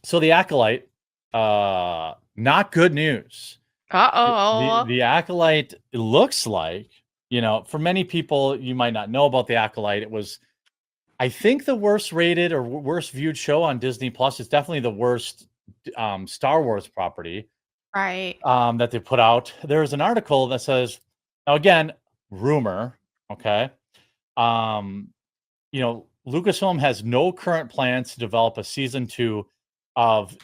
So the Acolyte, not good news. The Uh-oh. the Acolyte looks like, for many people, you might not know about the Acolyte. It was, I think, the worst rated or worst viewed show on Disney Plus. It's definitely the worst Star Wars property Right. that they put out. There's an article that says, now again, rumor, okay. Um, Lucasfilm has no current plans to develop a season 2 of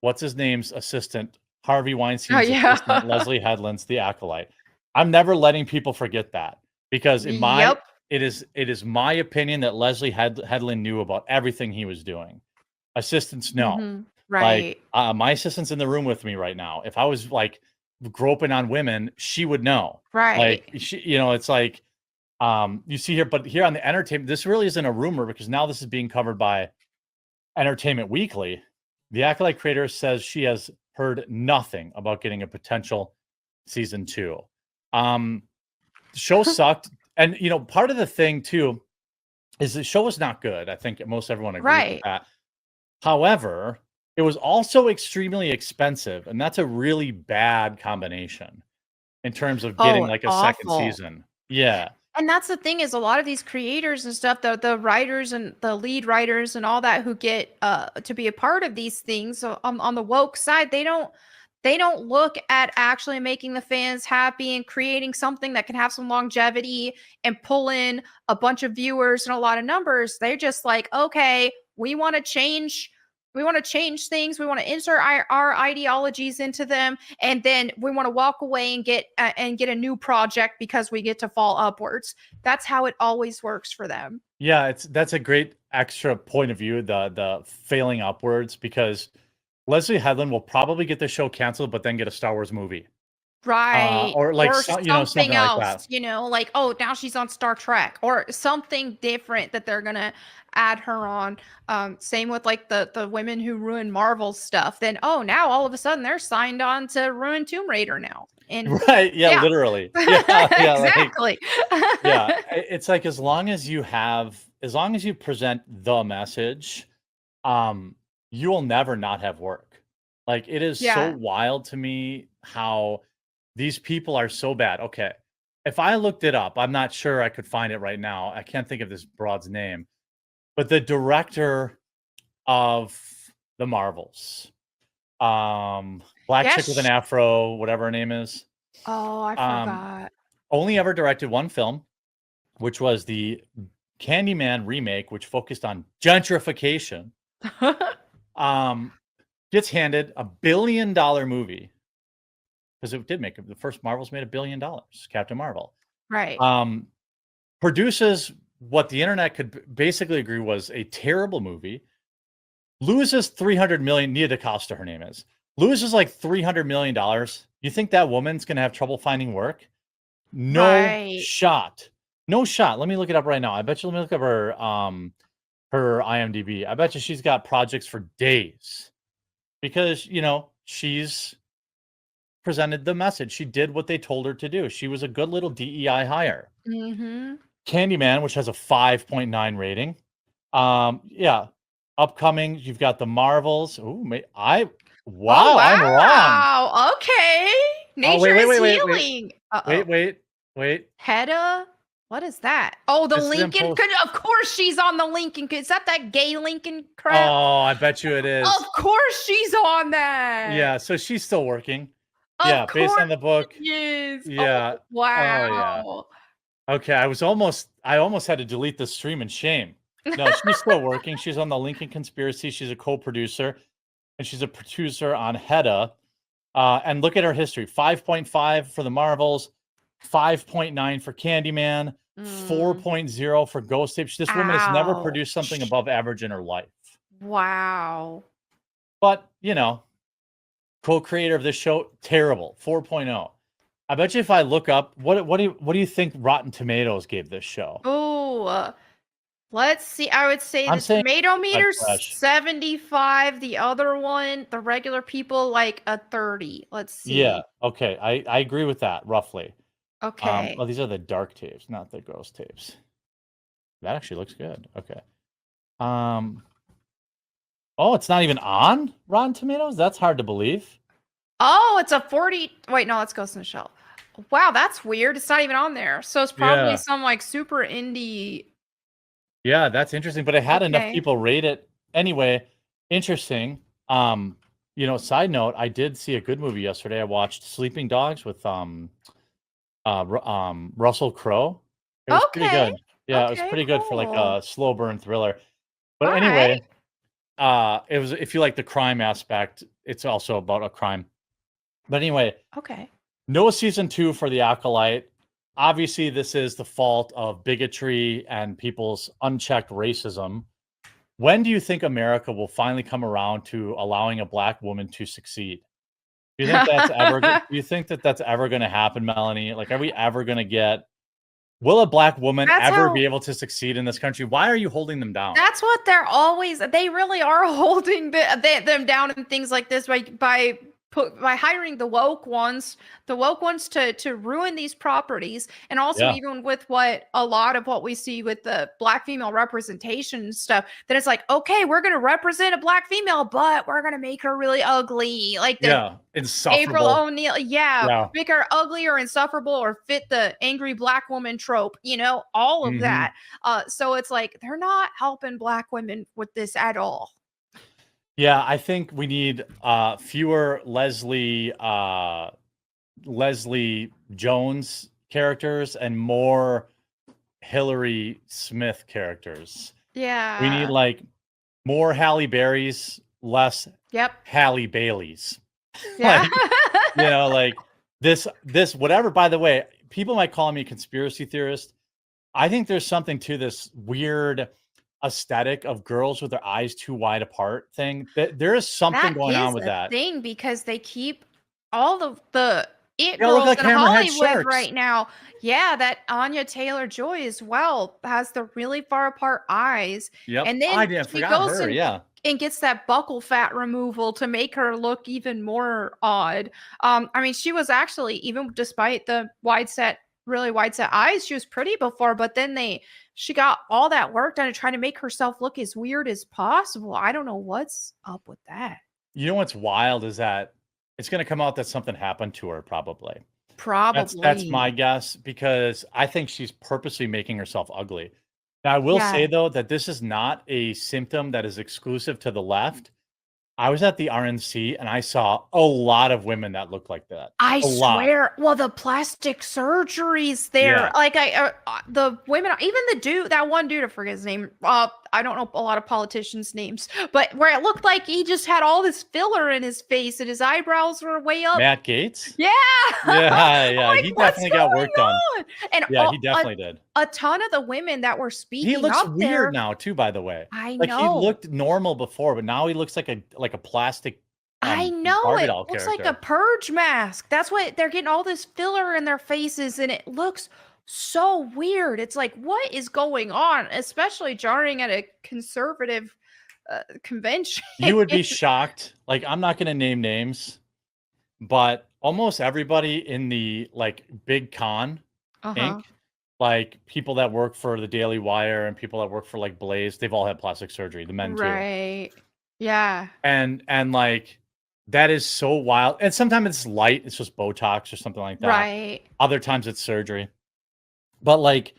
what's his name's assistant, Harvey Oh, Weinstein's assistant, yeah. Leslie Headland's The Acolyte. I'm never letting people forget that because Yep. it is my opinion that Leslie Headland knew about everything he was doing. Assistants know. Mhm. Like, Right. my assistant's in the room with me right now. If I was like groping on women, she would know. Like, Right. it's like, you see here, but here on the entertainment, this really isn't a rumor because now this is being covered by Entertainment Weekly. The Acolyte creator says she has heard nothing about getting a potential season 2. The show sucked, and part of the thing too is the show was not good. I think most everyone agrees with Right. that. However, it was also extremely expensive, and that's a really bad combination in terms of getting Oh, like a second awful. season. Yeah. And that's the thing is a lot of these creators and stuff, the writers and the lead writers and all that who get to be a part of these things so on the woke side, they don't look at actually making the fans happy and creating something that can have some longevity and pull in a bunch of viewers and a lot of numbers. They're just like, okay, we want to change things. We want to insert our ideologies into them, and then we want to walk away and get a new project because we get to fall upwards. That's how it always works for them. Yeah, that's a great extra point of view, the failing upwards, because Leslie Headland will probably get the show canceled, but then get a Star Wars movie. Right. Or like Or something something like else, that. like, oh, now she's on Star Trek or something different that they're gonna add her on. Same with like the women who ruin Marvel stuff. Then oh, now all of a sudden they're signed on to ruin Tomb Raider now. And Right, yeah, yeah. literally. Yeah, yeah, like, Exactly. yeah, it's like as long as you present the message, um, you will never not have work. Like, it is so Yeah. wild to me how these people are so bad. Okay, if I looked it up, I'm not sure I could find it right now. I can't think of this broad's name, but the director of the Marvels, black chick with an Yes. afro, whatever her name is, Oh, I um, forgot. only ever directed one film, which was the Candyman remake, which focused on gentrification. Um, gets handed $1 billion movie because it did make the first Marvels made $1 billion. Captain Marvel Right. um, produces what the internet could basically agree was a terrible movie. Loses 300 million. Nia DaCosta, her name is, loses like $300 million. You think that woman's gonna have trouble finding work? No Right. shot. No shot. Let me look it up right now. I bet you. Let me look up her IMDb. I bet you she's got projects for days because she's presented the message. She did what they told her to do. She was a good little DEI hire. Mhm. Candyman, which has a 5.9 rating. Yeah, upcoming. You've got the Marvels. Ooh, Oh, wow, I'm wrong. wow. Okay. Oh, Nature is healing. wait, Uh-oh. wait, wait. Hedda? What is that? Oh, the This is Lincoln. impulse. Of course she's on the Lincoln. Is that gay Lincoln crap? Oh, I bet you it Of is. course she's on that. Yeah, so she's still working. Of Yeah, based course on the book. she is. Oh, Yeah. Oh, yeah. wow. Okay, I almost had to delete the stream in shame. No, she's still working. She's on the Lincoln Conspiracy. She's a co-producer, and she's a producer on Hedda. And look at her history: 5.5 for the Marvels, 5.9 for Candyman, Mm. 4.0 for Ghost Tapes. This woman has never produced something Ouch. above average in her life. Wow. But co-creator of this show, terrible, 4.0. I bet you if I look up what do you think Rotten Tomatoes gave this show? Oh, let's see. I would say I'm the saying tomato red meter's trash. 75. The other one, the regular people, like a 30. Let's Yeah, see. okay, I agree with that roughly. Okay. Well, these are the dark tapes, not the gross tapes. That actually looks good. Okay. Um, Oh, it's not even on Rotten Tomatoes? That's hard to believe. Oh, it's a 40. Wait, no, let's Ghost in the Shell. Wow, that's weird. It's not even on there. So it's probably Yeah. some like super indie. Yeah, that's interesting. But it had enough Okay. people rate it. Anyway, interesting. Side note, I did see a good movie yesterday. I watched Sleeping Dogs with Russell Crowe. It was pretty Okay. good. Yeah, it was Okay, pretty good for like cool. a slow burn thriller. But All right. anyway, it was, if you like the crime aspect, it's also about a crime. But anyway, Okay. no season 2 for the Acolyte. Obviously, this is the fault of bigotry and people's unchecked racism. When do you think America will finally come around to allowing a black woman to succeed? Do you think that's ever? Do you think that that's ever going to happen, Melonie? Like, are we ever going to get? Will a black woman That's ever how be able to succeed in this country? Why are you holding them down? That's what they're always. They really are holding them down and things like this by hiring the woke ones to ruin these properties, and also Yeah, even with what a lot of what we see with the black female representation and stuff. That it's like, okay, we're gonna represent a black female, but we're gonna make her really ugly, like the yeah, April insufferable. O'Neil, yeah, Yeah. make her ugly or insufferable or fit the angry black woman trope, all of Hmm. that. So it's like they're not helping black women with this at all. Yeah, I think we need fewer Leslie Jones characters and more Hillary Smith characters. We need Yeah. like more Halle Berrys, less Yep. Halle Baileys. Yeah. Like, like this whatever. By the way, people might call me a conspiracy theorist. I think there's something to this weird aesthetic of girls with their eyes too wide apart thing. That there is something That going on is with a that. thing because they keep all the it They all look girls like in hammerhead Hollywood sharks. right now. Yeah, that Anya Taylor-Joy as well has the really far apart eyes. Yep. And I then did. she Forgot goes her. Yeah. and gets that buckle fat removal to make her look even more odd. I mean, she was actually, even despite the really wide set eyes, she was pretty before, but then she got all that work done to try to make herself look as weird as possible. I don't know what's up with that. You know what's wild is that it's going to come out that something happened to her. Probably. That's my Probably. guess because I think she's purposely making herself ugly. Now, I will Yeah. say though that this is not a symptom that is exclusive to the left. I was at the RNC and I saw a lot of women that look like that. I A lot. swear. Well, the plastic surgeries there, Yeah. like the women, even the dude, that one dude, I forget his name. I don't know a lot of politicians' names, but where it looked like he just had all this filler in his face and his eyebrows were way up. Matt Gates? Yeah. Yeah, I'm yeah. like, He what's definitely got going work done. on? And Yeah, he definitely did. a ton of the women that were He speaking looks up there. weird now too, by the way. I Like he know. looked normal before, but now he looks like a plastic I know Barbie it doll looks like a character. purge mask. That's what they're getting all this filler in their faces, and it looks so weird. It's like, what is going on? Especially jarring at a conservative convention. You would be shocked. Like, I'm not gonna name names, but almost everybody in the like big con Uh-huh. Inc., like people that work for the Daily Wire and people that work for like Blaze, they've all had plastic surgery, the men too. Right. Yeah. And like that is so wild. And sometimes it's light, it's just Botox or something like that. Right. Other times it's surgery. But like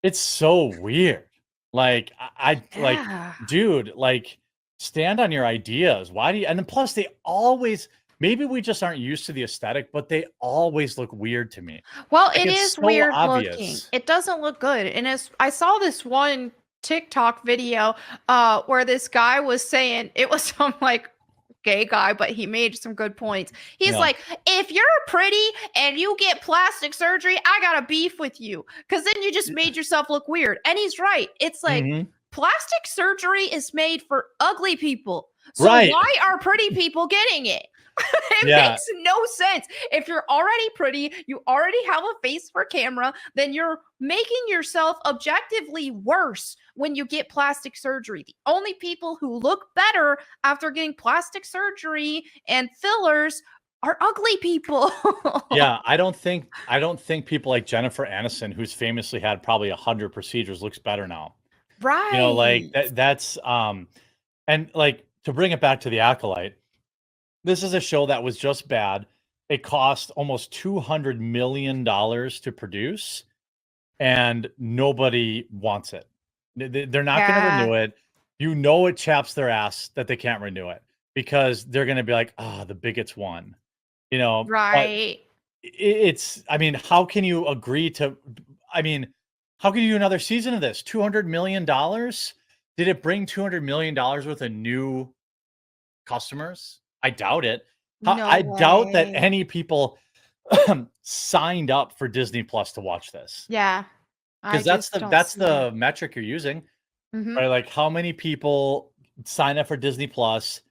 it's so weird. Like like Yeah. dude, like stand on your ideas. Why do you, and then plus they always, maybe we just aren't used to the aesthetic, but they always look weird to me. Well, Like it it's is so weird looking. obvious. It doesn't look good. And I saw this one TikTok video where this guy was saying, it was some like gay guy, but he made some good points. He's Yeah. like, if you're pretty and you get plastic surgery, I got a beef with you because then you just made yourself look weird. And he's right. It's like Mhm. plastic surgery is made for ugly people. So Right. why are pretty people getting it? It Yeah. makes no sense. If you're already pretty, you already have a face for camera, then you're making yourself objectively worse when you get plastic surgery. The only people who look better after getting plastic surgery and fillers are ugly people. Yeah, I don't think people like Jennifer Aniston, who's famously had probably 100 procedures, looks better now. Like Right. that's and like to bring it back to the Acolyte, this is a show that was just bad. It cost almost $200 million to produce, and nobody wants it. They're not going to renew it. You know, it chaps their ass that they can't renew it because they're going to be like, the bigots won, Right. It's, I mean, how can you agree to, how can you do another season of this? $200 million? Did it bring $200 million worth of new customers? I doubt it. I doubt that any people signed up for Disney Plus to watch this. Yeah. Because that's the metric you're using. Right? Like, how many people sign up for Disney Plus?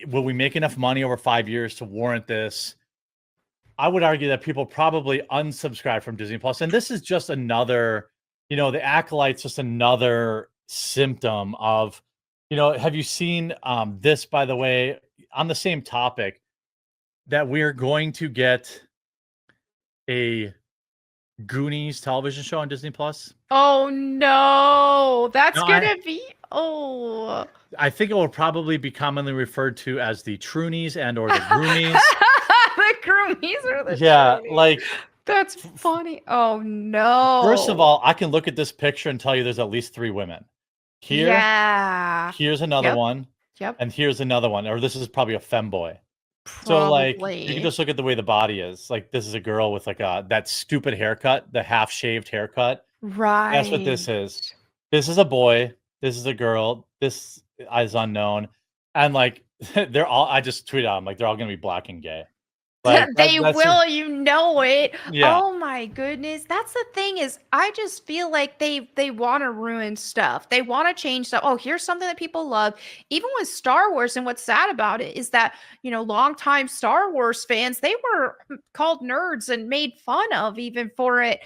Will we make enough money over 5 years to warrant this? I would argue that people probably unsubscribe from Disney Plus. And this is just another, the Acolyte's just another symptom of, have you seen this, by the way, on the same topic, that we're going to get a Goonies television show on Disney Plus? Oh no, that's gonna be I think it will probably be commonly referred to as the Troonies and or the Groomies. The Groomies or the Troonies. Like, that's funny. Oh no. First of all, I can look at this picture and tell you there's at least 3 women. Here's another one. Yep. And here's another one. Or this is probably a femboy. So like, you can just look at the way the body is. Like, this is a girl with like that stupid haircut, the half shaved haircut. Right. That's what this is. This is a boy. This is a girl. This is unknown. And like, they're all, I just tweeted out, I'm like, they're all going to be black and gay. Like, they will, you know it. Yeah. Oh my goodness. That's the thing is, I just feel like they want to ruin stuff. They want to change stuff. Oh, here's something that people love. Even with Star Wars, and what's sad about it is that, longtime Star Wars fans, they were called nerds and made fun of even for it.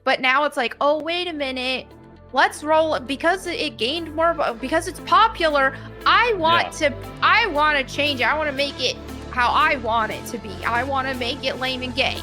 But now it's like, oh, wait a minute. Let's roll it because it gained more, because it's popular. I want to change it. I want to make it how I want it to be. I want to make it lame and gay.